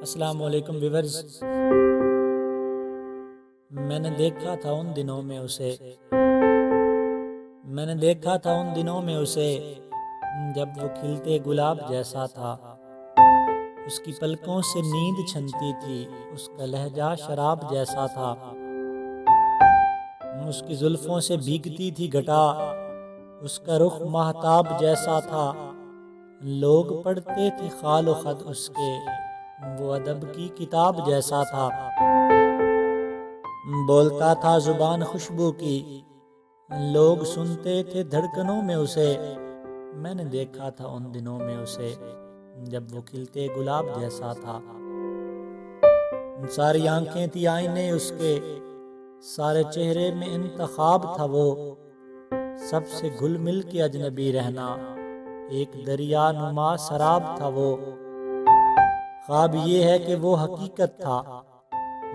السلام علیکم ویورز، میں نے دیکھا تھا ان دنوں میں اسے جب وہ کھلتے گلاب جیسا تھا۔ اس کی پلکوں سے نیند چھنتی تھی، اس کا لہجہ شراب جیسا تھا۔ اس کی زلفوں سے بھیگتی تھی گھٹا، اس کا رخ ماہتاب جیسا تھا۔ لوگ پڑھتے تھے خال و خط اس کے، وہ ادب کی کتاب جیسا تھا۔ بولتا تھا زبان خوشبو کی، لوگ سنتے تھے دھڑکنوں میں اسے۔ میں نے دیکھا تھا ان دنوں میں اسے جب وہ کھلتے گلاب جیسا تھا۔ ساری آنکھیں تھی آئینے اس کے، سارے چہرے میں انتخاب تھا وہ۔ سب سے گھل مل کے اجنبی رہنا، ایک دریا نما سراب تھا وہ۔ خواب یہ ہے کہ وہ حقیقت تھا،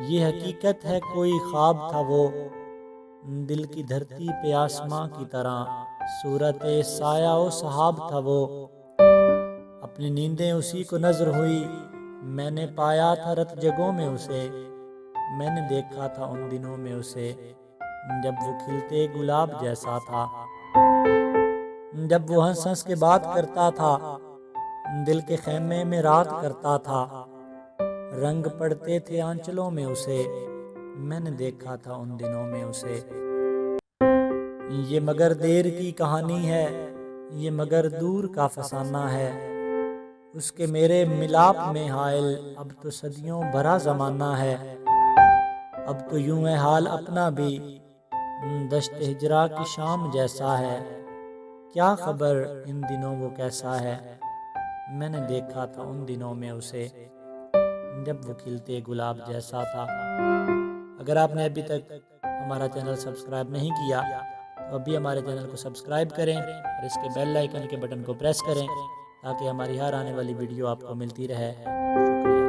یہ حقیقت ہے کوئی خواب تھا وہ۔ دل کی دھرتی پہ آسماں کی طرح، صورت سایہ و سحاب تھا وہ۔ اپنی نیندیں اسی کو نظر ہوئی، میں نے پایا تھا رت جگوں میں اسے۔ میں نے دیکھا تھا ان دنوں میں اسے جب وہ کھلتے گلاب جیسا تھا۔ جب وہ ہنس ہنس کے بات کرتا تھا، دل کے خیمے میں رات کرتا تھا۔ رنگ پڑتے تھے آنچلوں میں اسے، میں نے دیکھا تھا ان دنوں میں اسے۔ یہ مگر دیر کی کہانی ہے، یہ مگر دور کا فسانہ ہے۔ اس کے میرے ملاپ میں حائل اب تو صدیوں بھرا زمانہ ہے۔ اب تو یوں ہے حال اپنا بھی، دشت ہجرا کی شام جیسا ہے۔ کیا خبر ان دنوں وہ کیسا ہے، میں نے دیکھا تھا ان دنوں میں اسے جب وہ کھلتے گلاب جیسا تھا۔ اگر آپ نے ابھی تک ہمارا چینل سبسکرائب نہیں کیا تو ابھی ہمارے چینل کو سبسکرائب کریں اور اس کے بیل آئیکن کے بٹن کو پریس کریں تاکہ ہماری ہر آنے والی ویڈیو آپ کو ملتی رہے۔ شکریہ۔